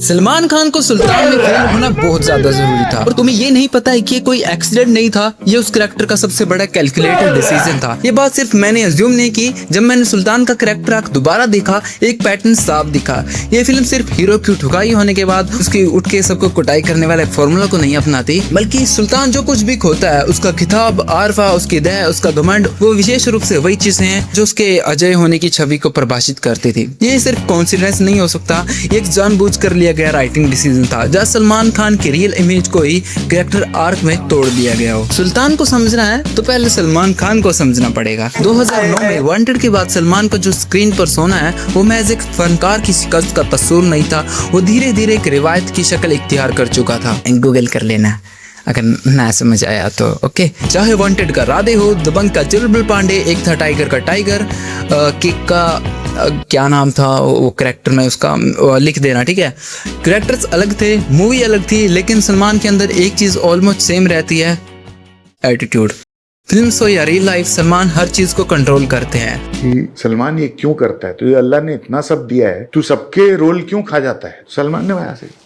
सलमान खान को सुल्तान में फेल होना बहुत ज्यादा जरूरी था और तुम्हें ये नहीं पता है कि कोई एक्सीडेंट नहीं था, ये उस कैरेक्टर का सबसे बड़ा कैलकुलेटेड डिसीजन था। ये बात सिर्फ मैंने अज्यूम नहीं की, जब मैंने सुल्तान का कैरेक्टर आर्क दोबारा देखा एक पैटर्न साफ दिखा। ये फिल्म सिर्फ हीरो की ठुकाई होने के बाद उसकी उठ के सबको कुटाई करने वाले फॉर्मूला को नहीं अपनाती, बल्कि सुल्तान जो कुछ भी खोता है, उसका खिताब, आरफा, उसकी दया, उसका घमंड, वो विशेष रूप से वही चीजें हैं जो उसके अजय होने की छवि को परिभाषित करती थी। ये सिर्फ कॉन्सिडेंस नहीं हो सकता, एक जानबूझ कर लिया गया राइटिंग डिसीजन था, जहाँ सलमान खान की रियल इमेज को ही कैरेक्टर आर्क में तोड़ दिया गया हो। सुल्तान को समझना है तो पहले सलमान खान को समझना पड़ेगा। 2009 में वांटेड के बाद सलमान का जो स्क्रीन पर सोना है वो महज एक फनकार की शिकस्त का तस्वीर नहीं था, वो धीरे धीरे एक रिवायत की शक्ल इख्तियार कर चुका था। गूगल कर लेना अगर ना समझ आया तो, ओके। चाहे वांटेड का राधे हो, दबंग का चुलबुल पांडे, एक था टाइगर का टाइगर, किक का क्या नाम था वो कैरेक्टर में उसका लिख देना, ठीक है। कैरेक्टर्स अलग थे, मूवी अलग थी, लेकिन सलमान के अंदर एक चीज ऑलमोस्ट सेम रहती है, एटीट्यूड। फिल्म हो या रियल लाइफ, सलमान हर चीज को कंट्रोल करते हैं। कि सलमान ये क्यों करता है, तो ये अल्लाह ने इतना सब दिया है, तू सबके रोल क्यों खा जाता है। सलमान ने वहां से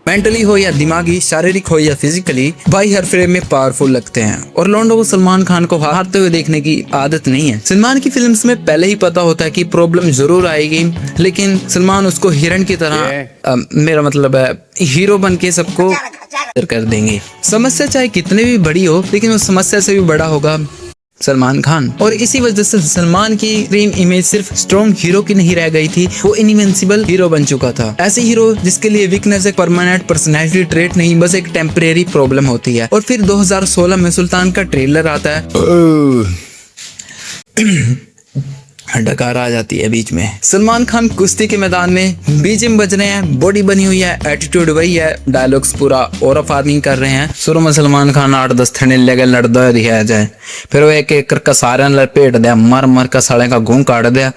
मेंटली हो या दिमागी, शारीरिक हो या फिजिकली, भाई हर फ्रेम में पावरफुल लगते हैं और लॉन्डो को सलमान खान को हारते हुए देखने की आदत नहीं है। सलमान की फिल्म्स में पहले ही पता होता है कि प्रॉब्लम जरूर आएगी, लेकिन सलमान उसको हिरण की तरह मेरा मतलब है हीरो बन के सबको कर देंगे। समस्या चाहे कितनी भी बड़ी हो, लेकिन उस समस्या से भी बड़ा होगा सलमान खान। और इसी वजह से सलमान की ड्रीम इमेज सिर्फ स्ट्रॉन्ग हीरो की नहीं रह गई थी, वो इनविंसिबल हीरो बन चुका था। ऐसे हीरो जिसके लिए वीकनेस एक परमानेंट पर्सनैलिटी ट्रेट नहीं, बस एक टेम्परेरी प्रॉब्लम होती है। और फिर 2016 में सुल्तान का ट्रेलर आता है, डकार आ जाती है बीच में। सलमान खान कुश्ती के मैदान में बीजिम बज रहे हैं, बॉडी बनी हुई है, एटीट्यूड वही है, डायलॉग्स पूरा और फार्मिंग कर रहे हैं। शुरू में सलमान खान 8-10 थने लेके लड़दा दिखाया जाए, फिर वो एक एक करके सारे लपेट दिया, मर मर का साले का घूम काट दिया।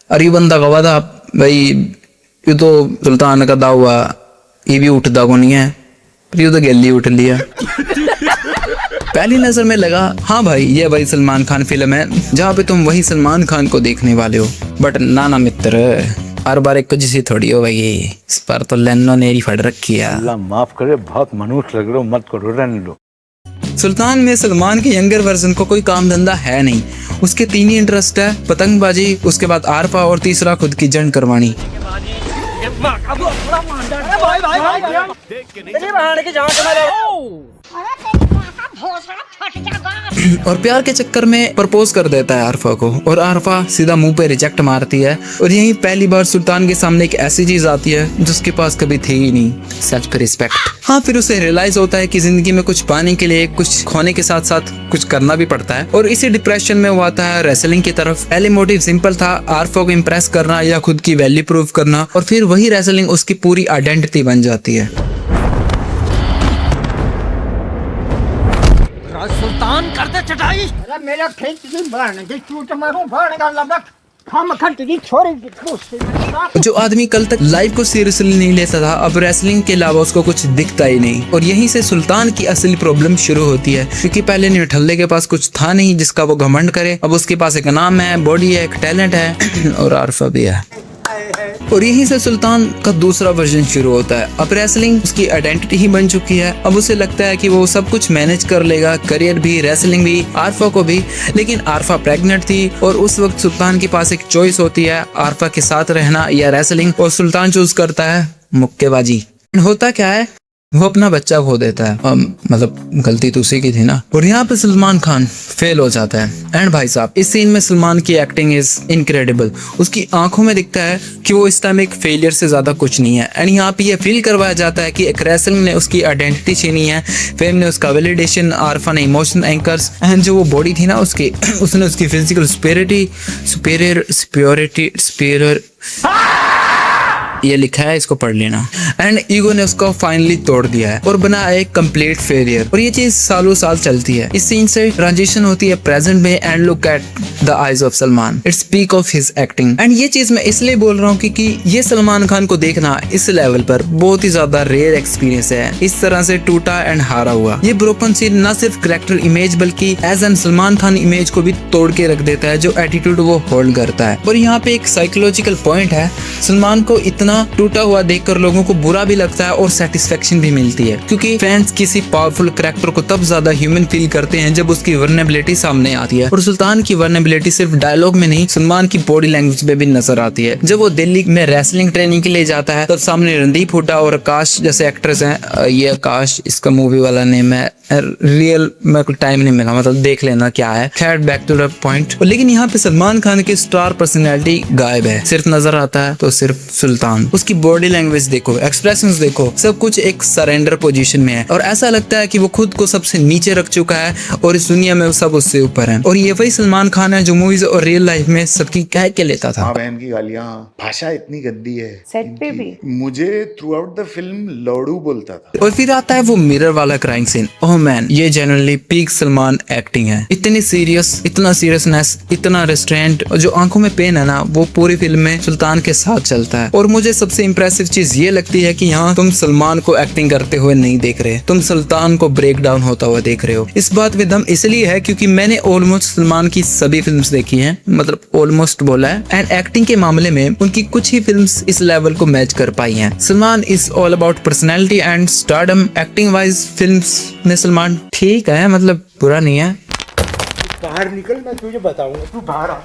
अरे बंदा कहा था भाई ये तो सुल्तान का दावा, ये भी उठता को नहीं है, पर ये तो गैली उठ लिया। पहली नजर में लगा हाँ भाई ये भाई सलमान खान फिल्म है जहाँ पे तुम वही सलमान खान को देखने वाले हो, बट ना मित्र, हर बार एक जैसी थोड़ी हो भाई, इस पर तो लेनो नेरी फट रखी है। अल्लाह माफ करे, बहुत मनुष्य लग रहे हो, मत करो, रहने लो। सुल्तान में सलमान के यंगर वर्जन को कोई काम धंधा है नहीं, उसके 3 ही इंटरेस्ट है, पतंगबाजी, उसके बाद आरफा और तीसरा खुद की जंग करवानी। और प्यार के चक्कर में प्रपोज कर देता है आरफा को, और आरफा सीधा मुंह पे रिजेक्ट मारती है। और यही पहली बार सुल्तान के सामने एक ऐसी चीज आती है जिसके पास कभी थी ही नहीं, सेल्फ रिस्पेक्ट। हाँ, फिर उसे रियलाइज होता है कि जिंदगी में कुछ पाने के लिए कुछ खोने के साथ साथ कुछ करना भी पड़ता है, और इसी डिप्रेशन में वो आता है रेसलिंग की तरफ। पहले मोटिव सिंपल था, आरफा को इम्प्रेस करना या खुद की वैल्यू प्रूव करना, और फिर वही रेसलिंग उसकी पूरी आइडेंटिटी बन जाती है। सुल्तान कर दे चटाई, अरे मेरा खेत नहीं बढ़ने दे, चूट मारूं बढ़ने का लबक हम खट्टी छोरी। जो आदमी कल तक लाइफ को सीरियसली नहीं लेता था, अब रेसलिंग के अलावा उसको कुछ दिखता ही नहीं। और यहीं से सुल्तान की असली प्रॉब्लम शुरू होती है, क्योंकि पहले निठल्ले के पास कुछ था नहीं जिसका वो घमंड करे। अब उसके पास एक नाम है, बॉडी है, एक टैलेंट है और आरफा भी है। और यहीं से सुल्तान का दूसरा वर्जन शुरू होता है। अब रेसलिंग उसकी आइडेंटिटी ही बन चुकी है। अब उसे लगता है कि वो सब कुछ मैनेज कर लेगा, करियर भी, रेसलिंग भी, आरफा को भी। लेकिन आरफा प्रेग्नेंट थी और उस वक्त सुल्तान के पास एक चॉइस होती है, आरफा के साथ रहना या रेसलिंग, और सुल्तान चूज करता है मुक्केबाजी। होता क्या है, वो अपना बच्चा खो देता है, मतलब गलती तो उसी की थी ना। और यहाँ पे सलमान खान फेल हो जाता है। एंड भाई साहब, इस सीन में सलमान की एक्टिंग इज इनक्रेडिबल। उसकी आंखों में दिखता है कि वो इस टाइम एक फेलियर से ज्यादा कुछ नहीं है। एंड यहाँ पे ये फील करवाया जाता है कि एक रेसलिंग ने उसकी आइडेंटिटी छीनी है, फेम ने उसका वैलिडेशन, आरफा ने इमोशनल एंकर्स, एंड जो वो बॉडी थी ना उसकी उसने उसकी फिजिकल सुपीरियर ये लिखा है, इसको पढ़ लेना। एंड ईगो ने उसको फाइनली तोड़ दिया है और बना एक कंप्लीट फेलियर। और ये चीज सालों साल चलती है। इस सीन से ट्रांजिशन होती है प्रेजेंट में, and look at the eyes of Salman, it's speak of his acting. And ये चीज मैं इसलिए बोल रहा हूँ क्योंकि ये सलमान खान को देखना इस लेवल पर बहुत ही ज्यादा रेयर एक्सपीरियंस है। इस तरह से टूटा एंड हारा हुआ ये ब्रोकन सीन न सिर्फ कैरेक्टर इमेज बल्कि as an Salman Khan image को भी तोड़ के रख देता है, जो एटीट्यूड वो होल्ड करता है। और यहाँ पे एक साइकोलॉजिकल पॉइंट है, सलमान को इतना इतना टूटा हुआ देखकर लोगों को बुरा भी लगता है और सेटिस्फेक्शन भी मिलती है, क्योंकि फैंस किसी पावरफुल कैरेक्टर को तब ज्यादा ह्यूमन फील करते हैं जब उसकी वर्नेबिलिटी सामने आती है। और सुल्तान की वर्नेबिलिटी सिर्फ डायलॉग में नहीं, सलमान की बॉडी लैंग्वेज में भी नजर आती है। जब वो दिल्ली में रेसलिंग ट्रेनिंग के लिए जाता है तब सामने रणदीप हुड्डा और आकाश जैसे एक्टर्स हैं। ये आकाश इसका मूवी वाला नेम है, रियल मेरे को टाइम नहीं मिला, मतलब देख लेना क्या है। खैर बैक टू द पॉइंट। लेकिन यहाँ पे सलमान खान की स्टार पर्सनैलिटी गायब है, सिर्फ नजर आता है तो सिर्फ सुल्तान। उसकी बॉडी लैंग्वेज देखो, एक्सप्रेशंस देखो, सब कुछ एक सरेंडर पोजीशन में है और ऐसा लगता है कि वो खुद को सबसे नीचे रख चुका है और इस दुनिया में वो सब उससे ऊपर है। और ये वही सलमान खान है जो मूवीज और रियल लाइफ में सबकी कह के लेता था। माँ बहन की गालियाँ, भाषा इतनी गंदी है सेट पे भी। मुझे थ्रू आउट द फिल्म लौड़ू बोलता था। और फिर आता है वो मिरर वाला क्राइम सीन। ओह मैन, ये जनरली पीक सलमान एक्टिंग है। इतनी सीरियस, इतना सीरियसनेस, इतना रेस्ट्रेंट, और जो आंखों में पेन है ना वो पूरी फिल्म में सुल्तान के साथ चलता है। और मुझे सबसे इंप्रेसिव चीज ये लगती है कि यहाँ तुम सलमान को एक्टिंग करते हुए नहीं देख रहे, तुम सुल्तान को ब्रेक डाउन होता हुआ देख रहे हो। इस बात में दम इसलिए है क्योंकि मैंने ऑलमोस्ट सलमान की सभी फिल्म्स देखी हैं, मतलब ऑलमोस्ट बोला है, एंड एक्टिंग के मामले में उनकी कुछ ही फिल्म्स इस लेवल को मैच कर पाई हैं। Salman is all about personality and stardom. Acting wise films में सलमान ठीक है, मतलब बुरा नहीं है। बाहर निकल, मैं तुझे बताऊंगा, तू बाहर आ।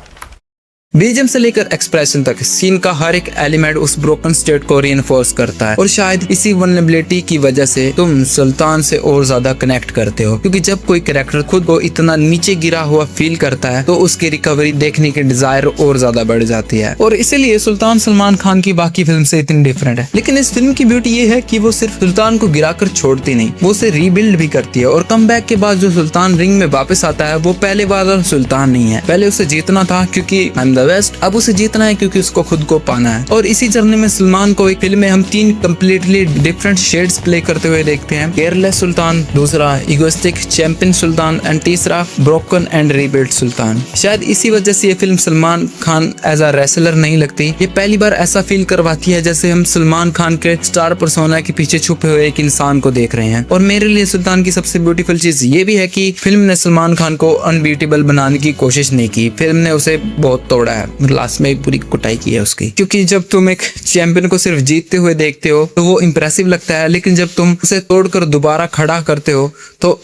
बीजीएम से लेकर एक्सप्रेशन तक सीन का हर एक एलिमेंट उस ब्रोकन स्टेट को रिइंफोर्स करता है और शायद इसी वल्नरेबिलिटी की वजह से तुम सुल्तान से और ज्यादा कनेक्ट करते हो, क्योंकि जब कोई कैरेक्टर खुद को इतना नीचे गिरा हुआ फील करता है तो उसकी रिकवरी देखने की डिजायर और ज्यादा बढ़ जाती है। और इसीलिए सुल्तान सलमान खान की बाकी फिल्म से इतनी डिफरेंट है। लेकिन इस फिल्म की ब्यूटी ये है कि वो सिर्फ सुल्तान को गिराकर छोड़ती नहीं, वो उसे रीबिल्ड भी करती है। और कमबैक के बाद जो सुल्तान रिंग में वापस आता है वो पहले वाला सुल्तान नहीं है। पहले उसे जीतना था क्योंकि वेस्ट, अब उसे जीतना है क्योंकि उसको खुद को पाना है। और इसी जर्नी में सलमान को एक फिल्म में हम 3 कम्प्लीटली डिफरेंट शेड्स प्ले करते हुए देखते हैं। केयरलेस सुल्तान, दूसरा इगोइस्टिक चैंपियन सुल्तान, एंड तीसरा ब्रोकन एंड रीबिल्ड सुल्तान। शायद इसी वजह से ये film Salman Khan as a wrestler नहीं लगती। ये पहली बार ऐसा फील करवाती है जैसे हम सलमान खान के स्टार पर्सोना के पीछे छुपे हुए एक इंसान को देख रहे हैं। और मेरे लिए सुल्तान की सबसे ब्यूटीफुल चीज ये भी है कि फिल्म ने सलमान खान को अनबीटेबल बनाने की कोशिश नहीं की, फिल्म ने उसे बहुत तोड़ा है, लास्ट में पूरी कुटाई की है उसकी। क्योंकि जब तुम एक चैंपियन को सिर्फ जीतते हुए देखते हो तो वो इंप्रेसिव लगता है, लेकिन जब तुम उसे तोड़कर दोबारा खड़ा करते हो तो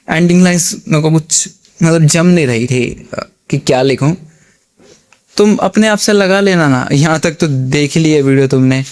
एंडिंग लाइंस मेरे को कुछ मतलब जम नहीं रही थी कि क्या लिखूं। तुम अपने आप से लगा लेना ना, यहाँ तक तो देख लिया वीडियो तुमने।